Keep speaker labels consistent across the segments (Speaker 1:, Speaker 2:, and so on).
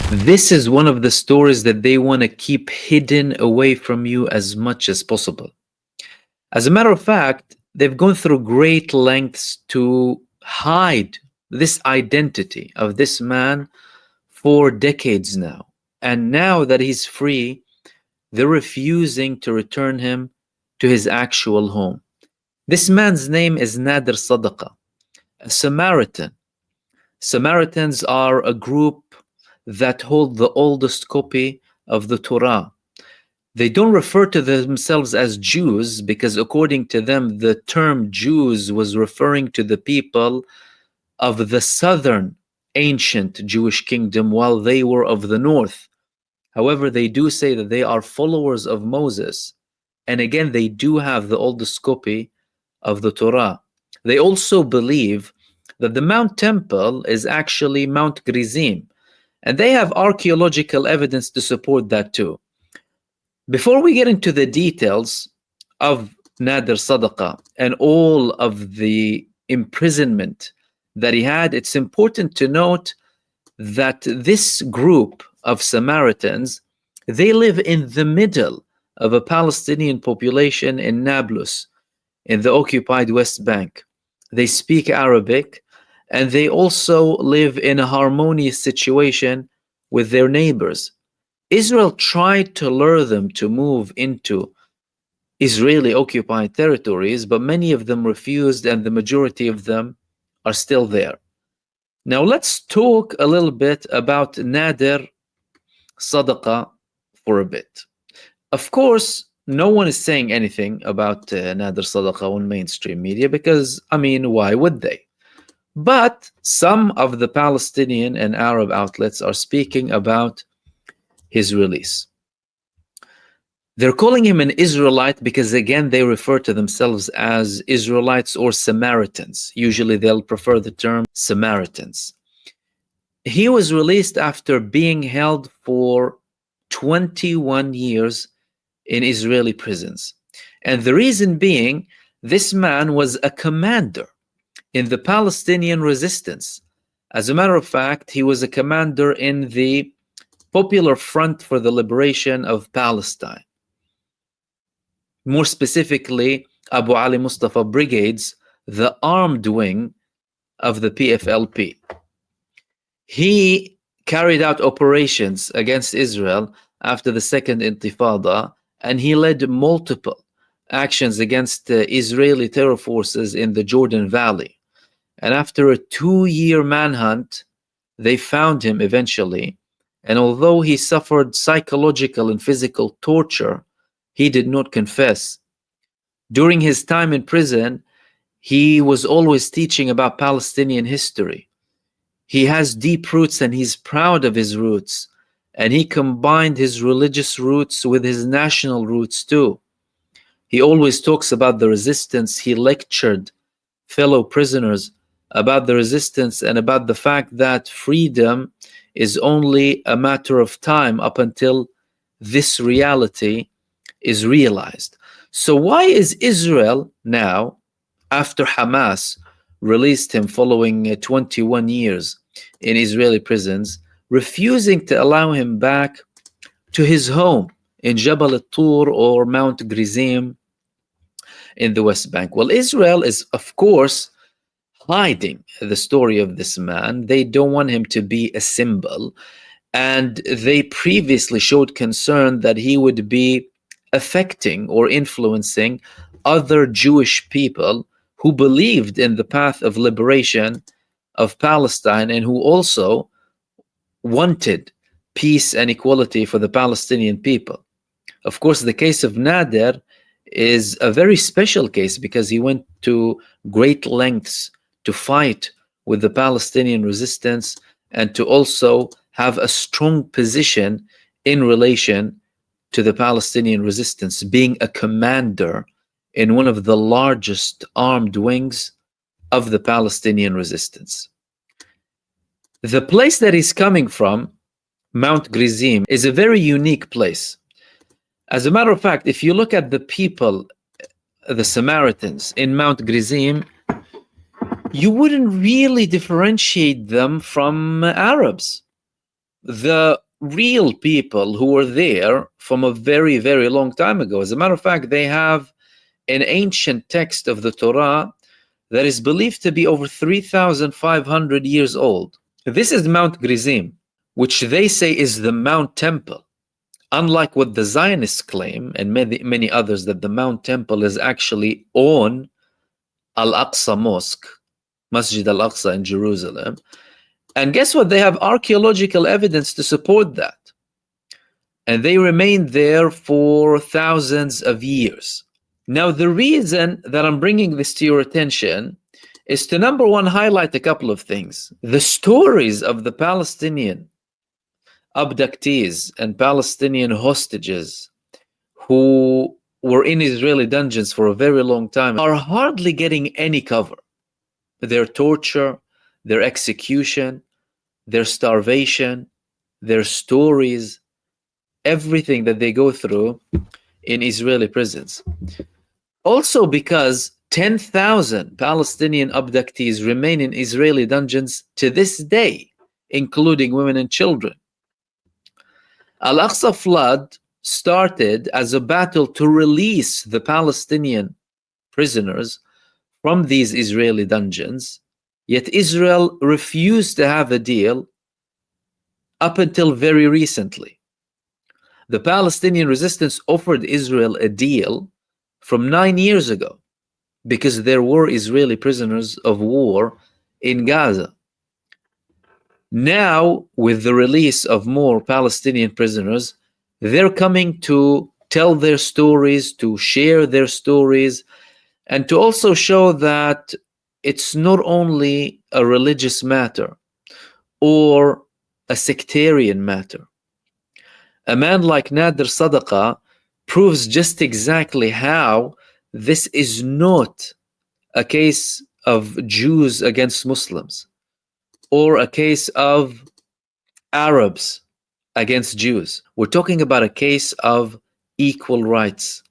Speaker 1: This is one of the stories that they want to keep hidden away from you as much as possible. As a matter of fact, they've gone through great lengths to hide this identity of this man for decades now. And now that he's free, they're refusing to return him to his actual home. This man's name is Nader Sadaqa, a Samaritan. Samaritans are a group that hold the oldest copy of the Torah. They don't refer to themselves as Jews because, according to them, the term Jews was referring to the people of the southern ancient Jewish kingdom while they were of the north. However, they do say that they are followers of Moses. And again, they do have the oldest copy of the Torah. They also believe that the Mount Temple is actually Mount Gerizim. And they have archaeological evidence to support that too. Before we get into the details of Nader Sadaqa and all of the imprisonment that he had, it's important to note that this group of Samaritans, they live in the middle of a Palestinian population in Nablus, in the occupied West Bank. They speak Arabic, and they also live in a harmonious situation with their neighbors. Israel tried to lure them to move into Israeli occupied territories, but many of them refused, and the majority of them are still there. Now let's talk a little bit about Nader Sadaqa for a bit. Of course, no one is saying anything about Nader Sadaqa on mainstream media because, why would they? But some of the Palestinian and Arab outlets are speaking about his release. They're calling him an Israelite because, again, they refer to themselves as Israelites or Samaritans. Usually they'll prefer the term Samaritans. He was released after being held for 21 years in Israeli prisons. And the reason being, this man was a commander in the Palestinian resistance. As a matter of fact, he was a commander in the Popular Front for the Liberation of Palestine. More specifically, Abu Ali Mustafa Brigades, the armed wing of the PFLP. He carried out operations against Israel after the Second Intifada, and he led multiple actions against Israeli terror forces in the Jordan Valley. And after a 2-year manhunt, they found him eventually. And although he suffered psychological and physical torture, he did not confess. During his time in prison, he was always teaching about Palestinian history. He has deep roots and he's proud of his roots. And he combined his religious roots with his national roots too. He always talks about the resistance. He lectured fellow prisoners about the resistance and about the fact that freedom is only a matter of time up until this reality is realized. So why is Israel now, after Hamas released him following 21 years in Israeli prisons, refusing to allow him back to his home in Jabal al-Tur or Mount Gerizim in the West Bank? Well, Israel is, of course, hiding the story of this man. They don't want him to be a symbol. And they previously showed concern that he would be affecting or influencing other Jewish people who believed in the path of liberation of Palestine and who also wanted peace and equality for the Palestinian people. Of course, the case of Nader is a very special case because he went to great lengths to fight with the Palestinian resistance and to also have a strong position in relation to the Palestinian resistance, being a commander in one of the largest armed wings of the Palestinian resistance. The place that he's coming from, Mount Gerizim, is a very unique place. As a matter of fact, if you look at the people, the Samaritans in Mount Gerizim, you wouldn't really differentiate them from Arabs. the real people who were there from a very, very long time ago. As a matter of fact, they have an ancient text of the Torah that is believed to be over 3,500 years old. This is Mount Gerizim, which they say is the Mount Temple. Unlike what the Zionists claim, and many others, that the Mount Temple is actually on Al-Aqsa Mosque, Masjid Al-Aqsa in Jerusalem. And guess what? They have archaeological evidence to support that. And they remained there for thousands of years. Now, the reason that I'm bringing this to your attention is to, number one, highlight a couple of things. The stories of the Palestinian abductees and Palestinian hostages who were in Israeli dungeons for a very long time are hardly getting any cover. Their torture, their execution, their starvation, their stories, everything that they go through in Israeli prisons. Also because 10,000 Palestinian abductees remain in Israeli dungeons to this day, including women and children. Al-Aqsa flood started as a battle to release the Palestinian prisoners from these Israeli dungeons, yet Israel refused to have a deal up until very recently. The Palestinian resistance offered Israel a deal from 9 years ago because there were Israeli prisoners of war in Gaza. Now, with the release of more Palestinian prisoners, they're coming to tell their stories, to share their stories, and to also show that it's not only a religious matter or a sectarian matter. A man like Nader Sadaqa proves just exactly how this is not a case of Jews against Muslims, or a case of Arabs against Jews. We're talking about a case of equal rights,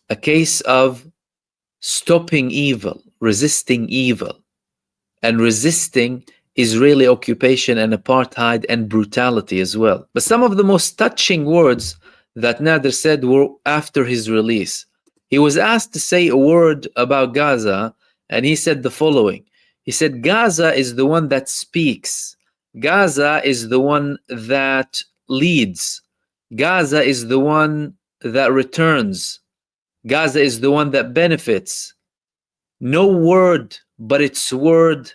Speaker 1: a case of stopping evil, resisting evil, and resisting Israeli occupation and apartheid and brutality as well. But some of the most touching words that Nader said were after his release. He was asked to say a word about Gaza, and he said the following. He said, Gaza is the one that speaks. Gaza is the one that leads. Gaza is the one that returns. Gaza is the one that benefits. No word but its word,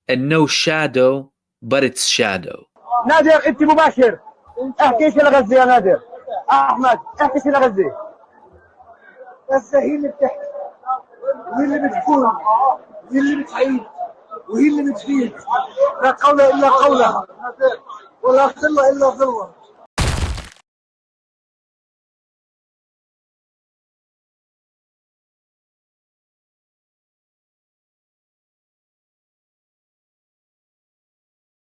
Speaker 1: and no shadow but its shadow.
Speaker 2: نادر انت مباشر احكي شي لغزه يا نادر احمد احكي شي لغزه غزه هي اللي بتحكي وهي اللي بتكون وهي اللي بتعيد وهي اللي بتفيد لا قول الا قولها ولا ظل الا ظلها